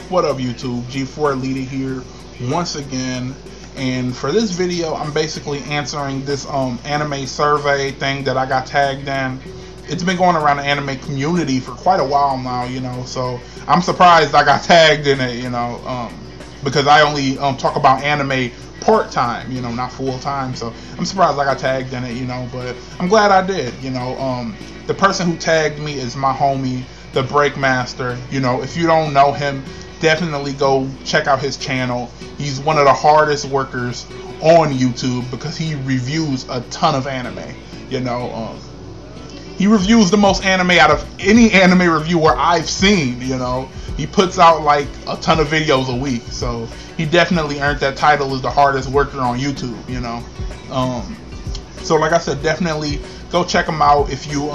What up, YouTube? G4 Leader here once again, and for this video I'm basically answering this anime survey thing that I got tagged in. It's been going around the anime community for quite a while now, you know, so I'm surprised I got tagged in it, you know, because I only talk about anime part-time, you know, not full-time, so I'm surprised I got tagged in it, you know, but I'm glad I did, you know. The person who tagged me is my homie Thabreakmaster. You know, if you don't know him, definitely go check out his channel. He's one of the hardest workers on YouTube because he reviews a ton of anime, you know. He reviews the most anime out of any anime reviewer I've seen, you know. He puts out like a ton of videos a week, so he definitely earned that title as the hardest worker on YouTube, you know. So like I said, definitely go check him out if you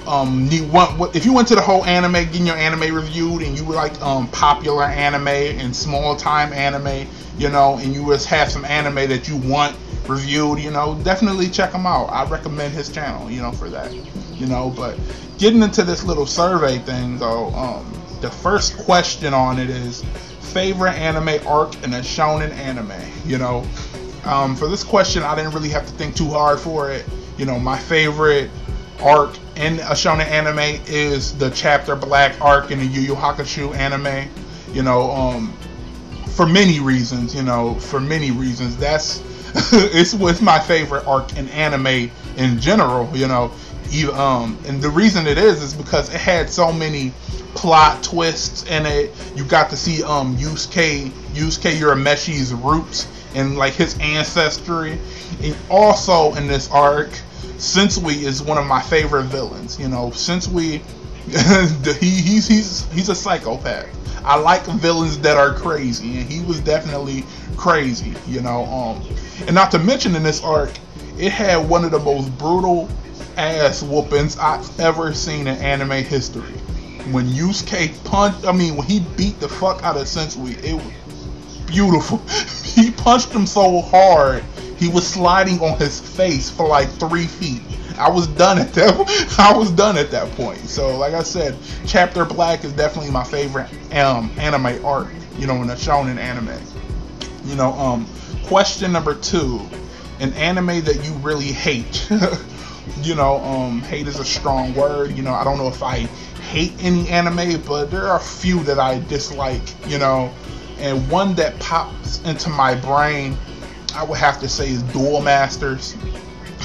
if you went to the whole anime, getting your anime reviewed, and you like popular anime and small time anime, you know, and you just have some anime that you want reviewed, you know, definitely check him out. I recommend his channel, you know, for that, you know. But getting into this little survey thing though, the first question on it is favorite anime arc in a shonen anime, you know. For this question I didn't really have to think too hard for it. You know, my favorite arc in a shonen anime is the Chapter Black arc in the Yu Yu Hakusho anime, you know, for many reasons, you know, that's it's my favorite arc in anime in general, you know. And the reason it is because it had so many plot twists in it. You got to see Yusuke Urameshi's roots and like his ancestry, and also in this arc Sensui is one of my favorite villains, you know. Sensui, he's a psychopath. I like villains that are crazy, and he was definitely crazy, you know. And not to mention in this arc, it had one of the most brutal ass whoopings I've ever seen in anime history. When Yusuke when he beat the fuck out of Sensui, it was beautiful. He punched him so hard, he was sliding on his face for like 3 feet. I was done at that point. So like I said, Chapter Black is definitely my favorite anime arc, you know, in a shonen anime. You know, question number 2, an anime that you really hate. You know, hate is a strong word. You know, I don't know if I hate any anime, but there are a few that I dislike, you know. And one that pops into my brain, I would have to say, is Duel Masters.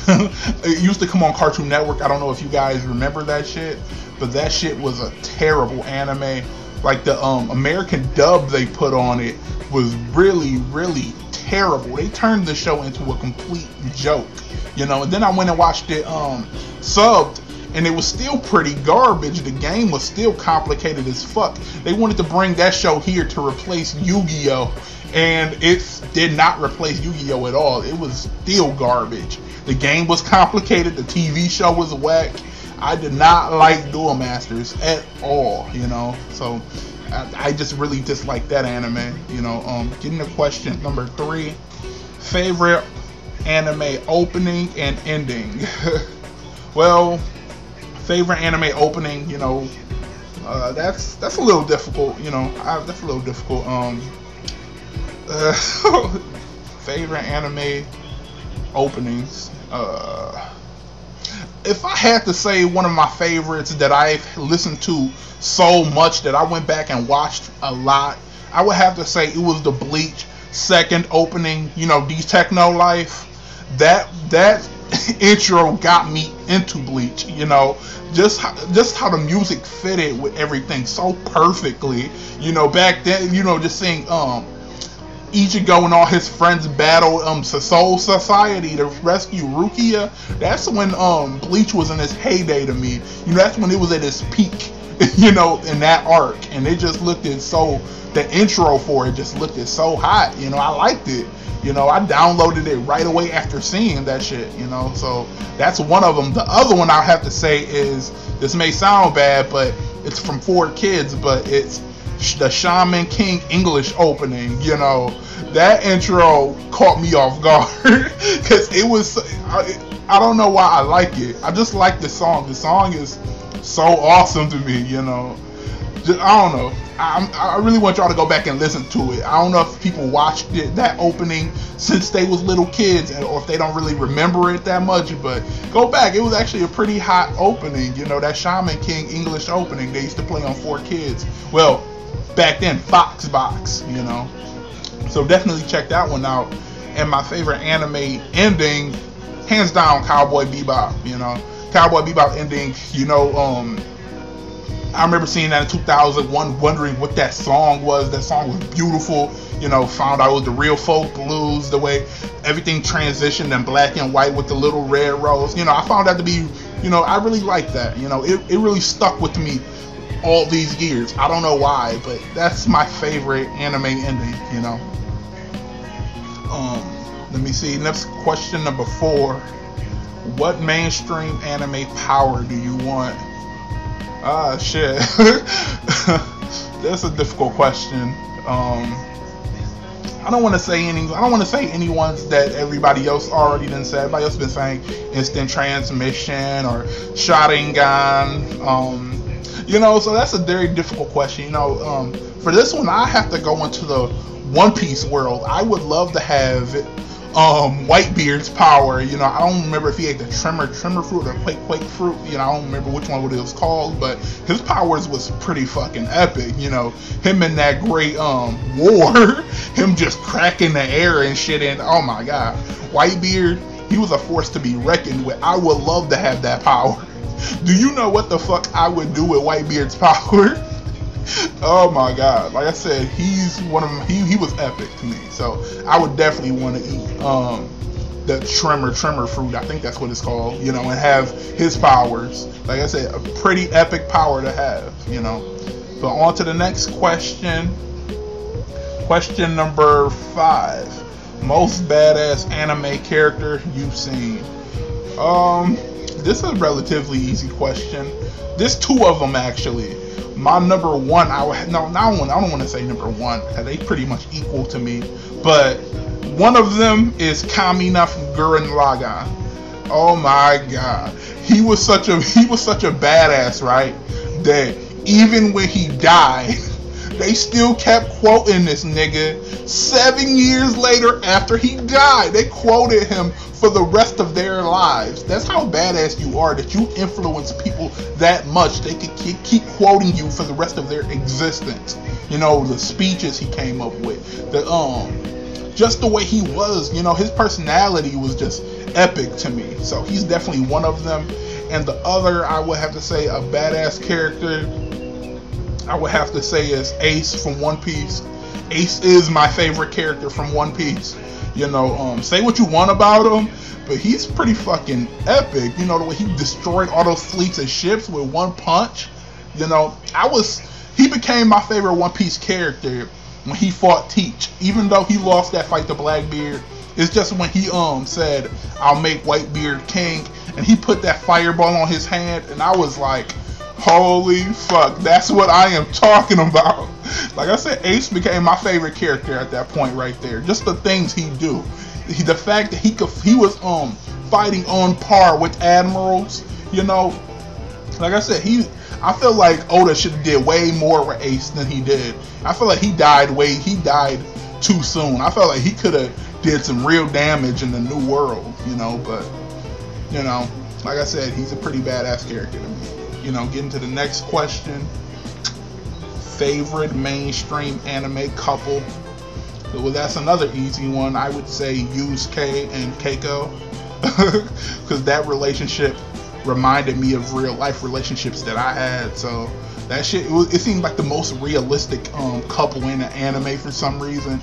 It used to come on Cartoon Network. I don't know if you guys remember that shit, but that shit was a terrible anime. Like the American dub they put on it was really, really terrible. They turned the show into a complete joke, you know. And then I went and watched it subbed, and it was still pretty garbage. The game was still complicated as fuck. They wanted to bring that show here to replace Yu-Gi-Oh! And it did not replace Yu-Gi-Oh! At all. It was still garbage. The game was complicated. The TV show was whack. I did not like Duel Masters at all, you know. So I just really dislike that anime, you know. Getting to question number 3, favorite anime opening and ending. Well, favorite anime opening, you know, that's a little difficult, you know. That's a little difficult. Favorite anime openings. If I had to say one of my favorites that I've listened to so much that I went back and watched a lot, I would have to say it was the Bleach second opening, you know, D Techno Life. That intro got me into Bleach, you know. Just how the music fitted with everything so perfectly, you know. Back then, you know, just seeing Ichigo and all his friends battle Soul Society to rescue Rukia. That's when Bleach was in its heyday to me. You know, that's when it was at its peak, you know, in that arc. And it just looked the intro for it just looked so hot, you know. I liked it, you know. I downloaded it right away after seeing that shit, you know. So that's one of them. The other one I have to say is, this may sound bad, but it's from 4 Kids, but it's the Shaman King English opening, you know. That intro caught me off guard because it was, I don't know why I like it. I just like the song. The song is so awesome to me, you know. I don't know. I really want y'all to go back and listen to it. I don't know if people watched it, that opening, since they was little kids, or if they don't really remember it that much, but go back. It was actually a pretty hot opening, you know, that Shaman King English opening they used to play on 4Kids. Well, back then, Fox Box, you know. So definitely check that one out. And my favorite anime ending, hands down, Cowboy Bebop, you know. Cowboy Bebop ending, you know, I remember seeing that in 2001, wondering what that song was. That song was beautiful. You know, found out it was the real folk blues, the way everything transitioned in black and white with the little red rose. You know, I found that to be, you know, I really like that. You know, it really stuck with me all these years. I don't know why, but that's my favorite anime ending, you know. Let me see. Next question, number 4. What mainstream anime power do you want? Ah, shit. That's a difficult question. I don't want to say any ones that everybody else already done said. Everybody else been saying instant transmission or Sharingan. You know, so that's a very difficult question. You know, for this one, I have to go into the One Piece world. I would love to have Whitebeard's power. You know, I don't remember if he ate the tremor fruit or quake fruit. You know, I don't remember which one it was called, but his powers was pretty fucking epic. You know, him in that great war, him just cracking the air and shit, and oh my god, Whitebeard, he was a force to be reckoned with. I would love to have that power. Do you know what the fuck I would do with Whitebeard's power? Oh my god, like I said, he's one of them. He was epic to me, so I would definitely want to eat the tremor fruit, I think that's what it's called, you know, and have his powers. Like I said, a pretty epic power to have, you know. So on to the next question. Question number 5. Most badass anime character you've seen. This is a relatively easy question. There's 2 of them actually. My number 1, I don't want to say number 1, because they pretty much equal to me, but one of them is Kamina from Gurren Lagann. Oh my god, he was such a badass, right? That even when he died, they still kept quoting this nigga 7 years later after he died. They quoted him for the rest of their lives. That's how badass you are, that you influence people that much. They could keep quoting you for the rest of their existence. You know, the speeches he came up with, just the way he was, you know, his personality was just epic to me. So he's definitely one of them. And the other, I would have to say, a badass character, I would have to say, is Ace from One Piece. Ace is my favorite character from One Piece. You know, say what you want about him, but he's pretty fucking epic. You know, the way he destroyed all those fleets of ships with one punch. You know, he became my favorite One Piece character when he fought Teach. Even though he lost that fight to Blackbeard, it's just when he said, "I'll make Whitebeard king," and he put that fireball on his hand, and I was like, holy fuck, that's what I am talking about. Like I said, Ace became my favorite character at that point right there. Just the things he do. The fact that he was fighting on par with admirals, you know. Like I said, I feel like Oda should have did way more with Ace than he did. I feel like he died too soon. I felt like he could have did some real damage in the new world, you know, but you know, like I said, he's a pretty badass character to me. You know, getting to the next question. Favorite mainstream anime couple. Well, that's another easy one. I would say Yusuke and Keiko. Because that relationship reminded me of real life relationships that I had. So that shit, it seemed like the most realistic couple in an anime for some reason.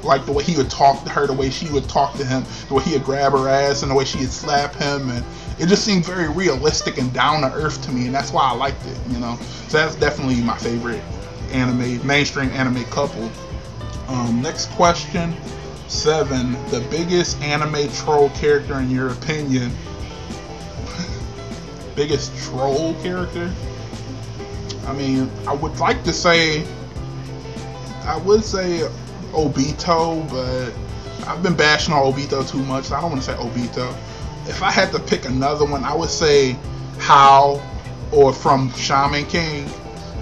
Like the way he would talk to her, the way she would talk to him, the way he would grab her ass, and the way she would slap him, and it just seemed very realistic and down to earth to me, and that's why I liked it, you know. So that's definitely my favorite mainstream anime couple. Next question, 7. The biggest anime troll character in your opinion? Biggest troll character? I mean, I would say Obito, but I've been bashing on Obito too much, so I don't want to say Obito. If I had to pick another one, I would say Hao, or from Shaman King.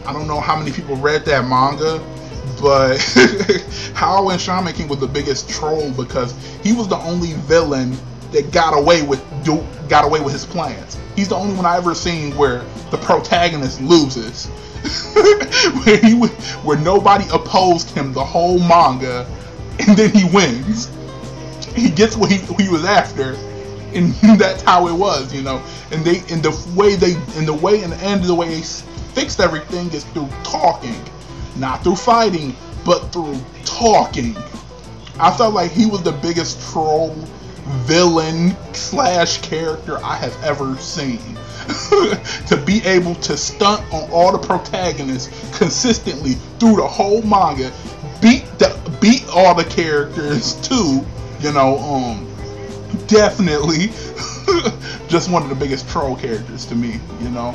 I don't know how many people read that manga, but How and Shaman King was the biggest troll because he was the only villain that got away with his plans. He's the only one I ever seen where the protagonist loses, where nobody opposed him the whole manga, and then he wins. He gets what he was after, and that's how it was, you know. And the way they fixed everything is through talking, not through fighting, but through talking. I felt like he was the biggest troll, villain / character I have ever seen. To be able to stunt on all the protagonists consistently through the whole manga, beat all the characters too, you know, definitely just one of the biggest troll characters to me, you know.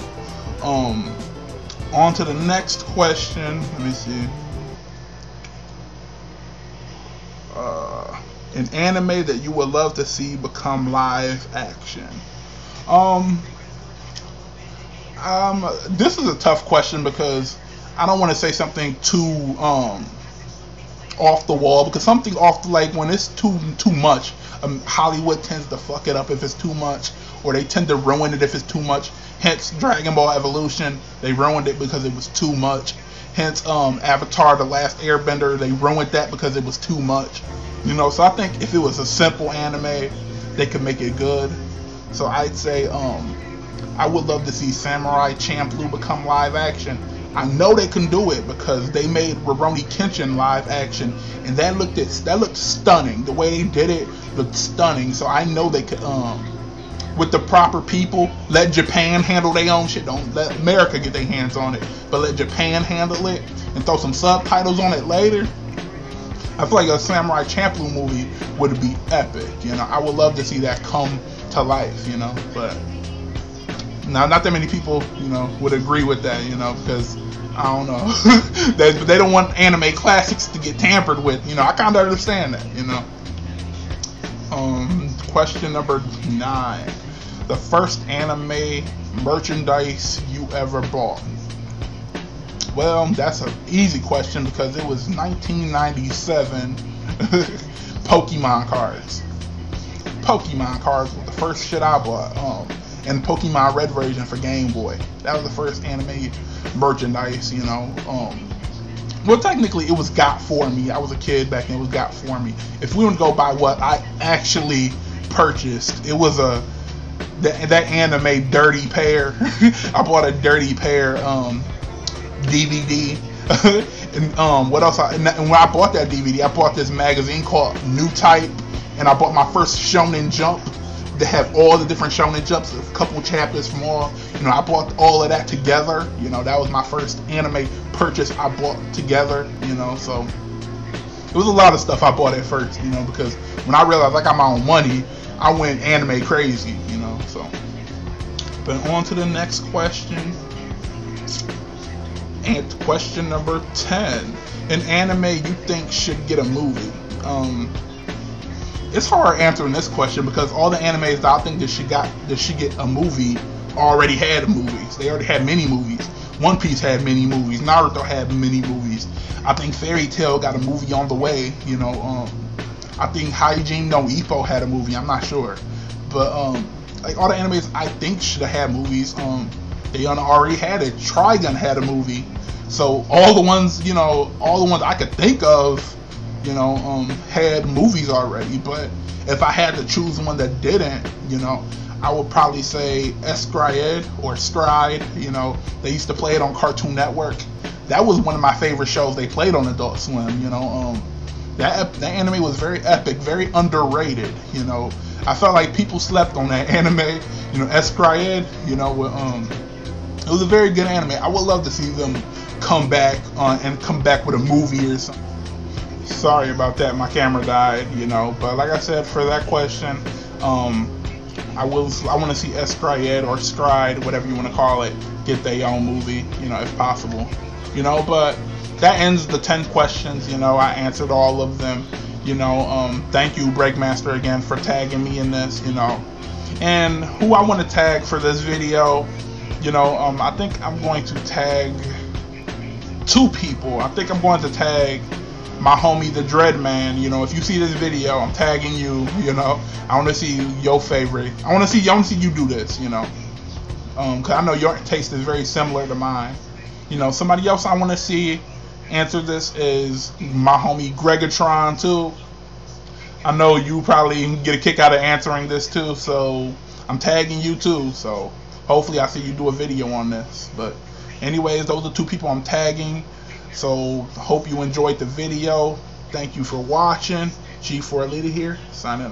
On to the next question. Let me see. An anime that you would love to see become live action. This is a tough question because I don't want to say something too off the wall, because something off, like when it's too much, Hollywood tends to fuck it up if it's too much, or they tend to ruin it if it's too much. Hence Dragon Ball Evolution, they ruined it because it was too much. Hence Avatar The Last Airbender, they ruined that because it was too much. You know, so I think if it was a simple anime, they could make it good. So I'd say I would love to see Samurai Champloo become live action. I know they can do it because they made Rurouni Kenshin live action, and that looked stunning. The way they did it looked stunning. So I know they could, with the proper people, let Japan handle their own shit. Don't let America get their hands on it, but let Japan handle it and throw some subtitles on it later. I feel like a Samurai Champloo movie would be epic. You know, I would love to see that come to life. You know, but now not that many people, you know, would agree with that. You know, because I don't know, they don't want anime classics to get tampered with. You know, I kind of understand that. You know. Question number 9: the first anime merchandise you ever bought. Well, that's an easy question because it was 1997 Pokemon cards. Pokemon cards were the first shit I bought. And Pokemon Red version for Game Boy. That was the first anime merchandise, you know. Well, technically, it was got for me. I was a kid back then. It was got for me. If we want to go by what I actually purchased, it was that anime Dirty Pair. I bought a Dirty Pair DVD. And what else? And when I bought that DVD, I bought this magazine called New Type, and I bought my first Shounen Jump. They have all the different Shounen Jumps, a couple chapters from all. You know, I bought all of that together. You know, that was my first anime purchase I bought together. You know, so it was a lot of stuff I bought at first. You know, because when I realized I got my own money, I went anime crazy. You know, so. But on to the next question. And question number 10: an anime you think should get a movie? It's hard answering this question because all the animes that I think that should get a movie already had movies. They already had mini movies. One Piece had mini movies. Naruto had mini movies. I think Fairy Tail got a movie on the way. You know, I think Hajime no Ippo had a movie. I'm not sure, but like all the animes I think should have had movies. They already had it. Trigun had a movie. So all the ones, you know, all the ones I could think of, you know, had movies already. But if I had to choose one that didn't, you know, I would probably say Escried or Stride. You know, they used to play it on Cartoon Network. That was one of my favorite shows they played on Adult Swim. You know, that anime was very epic, very underrated. You know, I felt like people slept on that anime. You know, Escried. You know, it was a very good anime. I would love to see them come back with a movie or something. Sorry about that, my camera died, you know. But like I said, for that question, I want to see Escried or Stride, whatever you want to call it, get their own movie, you know, if possible, you know. But that ends the 10 questions. You know, I answered all of them. You know, thank you, Breakmaster, again for tagging me in this. You know, and who I want to tag for this video, you know, I think I'm going to tag two people. I think I'm going to tag my homie Thedreadman. You know, if you see this video, I'm tagging you. You know, I want to see your favorite. I want to see you do this. You know, cause I know your taste is very similar to mine. You know, somebody else I want to see answer this is my homie Greggatron too. I know you probably get a kick out of answering this too, so I'm tagging you too. So hopefully I see you do a video on this. But anyways, those are two people I'm tagging. So hope you enjoyed the video. Thank you for watching. G4 Leader here, signing out.